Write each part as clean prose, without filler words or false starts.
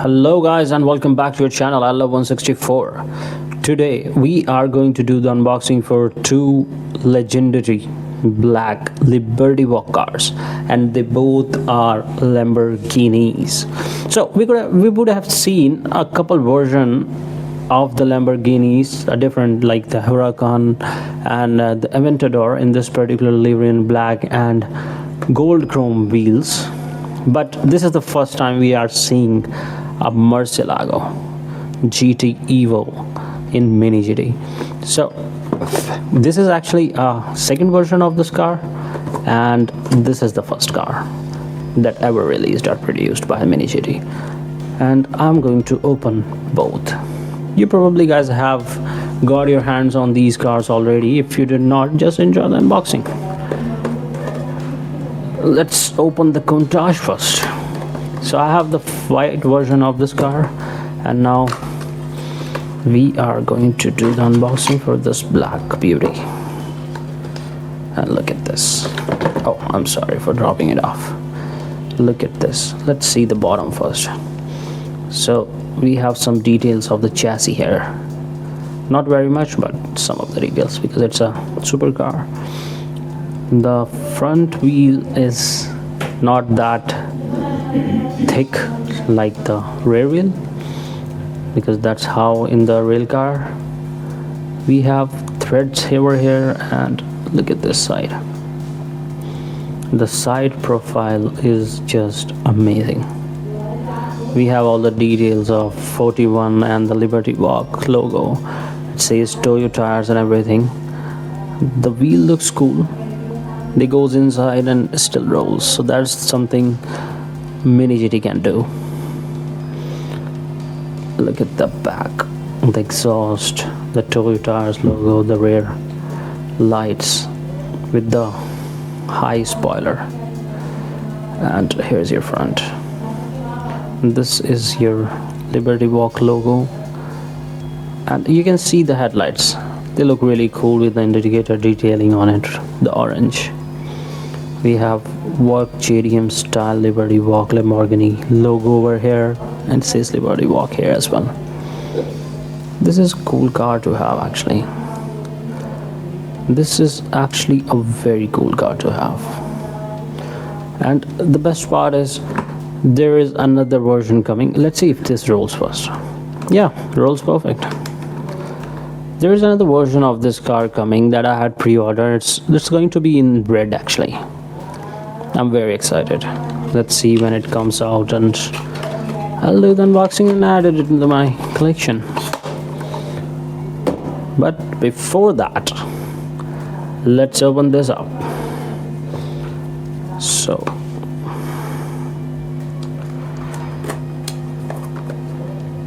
Hello guys and welcome back to your channel. I love 164. Today we are going to do the unboxing for two legendary black Liberty Walk cars, and they both are Lamborghinis. So we would have seen a couple version of the Lamborghinis, different, like the Huracan and the Aventador in this particular livery in black and gold chrome wheels. But this is the first time we are seeing a Murcielago GT Evo in Mini GT. So this is actually a second version of this car, and this is the first car that ever released or produced by Mini GT. And I'm going to open both. You probably guys have got your hands on these cars already. If you did not, just enjoy the unboxing. Let's open the Countach first. So I have the white version of this car, and now we are going to do the unboxing for this black beauty. And look at this. Oh, I'm sorry for dropping it off. Look at this. Let's see the bottom first. So we have some details of the chassis here. Not very much, but some of the details because it's a supercar. The front wheel is not that thick like the rear wheel, because that's how in the rail car. We have threads over here, and look at this side. The side profile is just amazing. We have all the details of 41 and the Liberty Walk logo. It says Toyo tires and everything. The wheel looks cool. It goes inside and still rolls, so that's something Mini GT can do. Look at the back, the exhaust, the Toyo tires logo, the rear lights with the high spoiler, and here's your front. This is your Liberty Walk logo, and you can see the headlights. They look really cool with the indicator detailing on it, the orange. We have Work JDM style Liberty Walk Lamborghini logo over here, and it says Liberty Walk here as well. This is a cool car to have actually. This is actually a very cool car to have. And the best part is there is another version coming. Let's see if this rolls first. Yeah, rolls perfect. There is another version of this car coming that I had pre-ordered. It's going to be in red actually. I'm very excited. Let's see when it comes out, and I'll do the unboxing and add it into my collection. But before that, let's open this up. So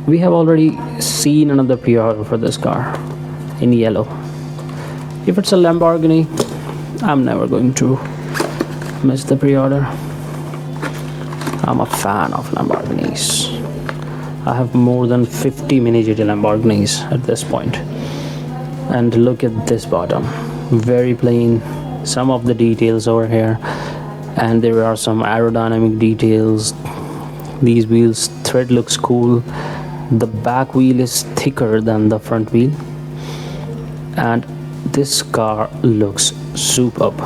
we have already seen another pre-order for this car in yellow. If it's a Lamborghini, I'm never going to miss the pre-order. I'm a fan of Lamborghinis. I have more than 50 Mini GT Lamborghinis at this point. And look at this bottom, very plain. Some of the details over here, and there are some aerodynamic details. These wheels thread looks cool. The back wheel is thicker than the front wheel, and this car looks superb.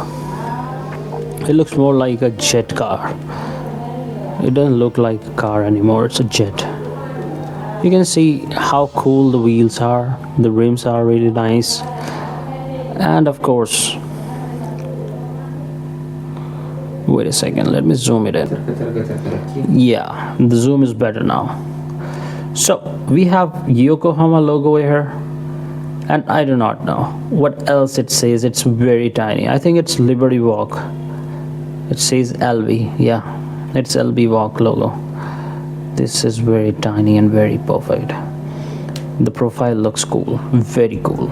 It looks more like a jet car. It doesn't look like a car anymore, it's a jet. You can see how cool the wheels are. The rims are really nice, and of course, wait a second, let me zoom it in. Yeah, the zoom is better now. So we have Yokohama logo here, and I do not know what else it says. It's very tiny. I think it's Liberty Walk. It says LV. Yeah, it's LV Walk logo. This is very tiny and very perfect. The profile looks cool, very cool,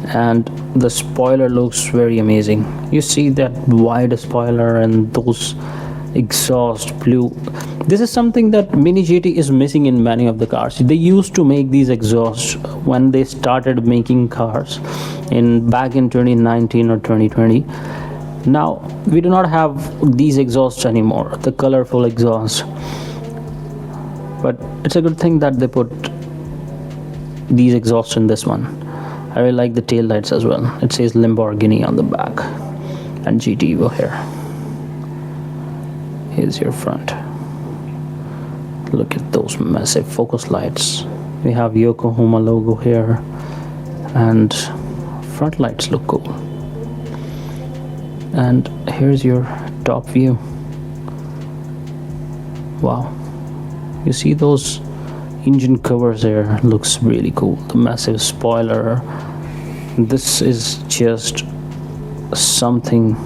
and the spoiler looks very amazing. You see that wide spoiler and those exhaust blue. This is something that Mini GT is missing in many of the cars. They used to make these exhausts when they started making cars back in 2019 or 2020. Now we do not have these exhausts anymore, the colorful exhaust. but it's a good thing that they put these exhausts in this one. I really like the tail lights as well. It says Lamborghini on the back and GT over here. Here's your front. Look at those massive focus lights. We have Yokohama logo here, and front lights look cool. And here's your top view. Wow, you see those engine covers there? Looks really cool. The massive spoiler. This is just something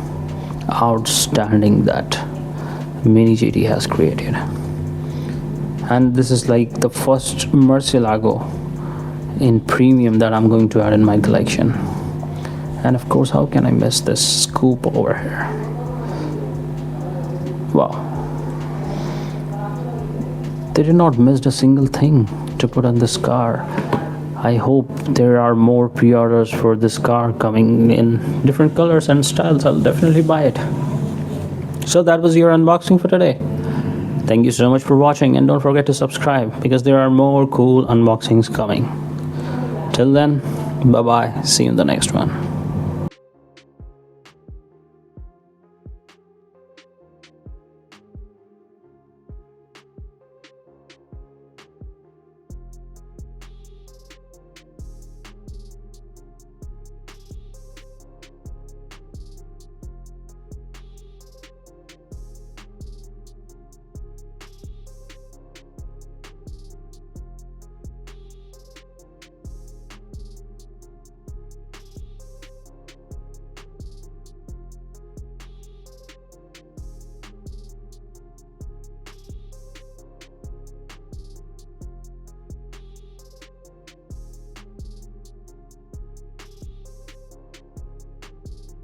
outstanding that Mini GT has created. And this is like the first Murcielago in premium that I'm going to add in my collection. And of course, how can I miss this scoop over here? Wow, they did not miss a single thing to put on this car. I hope there are more pre-orders for this car coming in different colors and styles. I'll definitely buy it. So that was your unboxing for today. Thank you so much for watching, and don't forget to subscribe because there are more cool unboxings coming. Till then, bye bye. See you in the next one.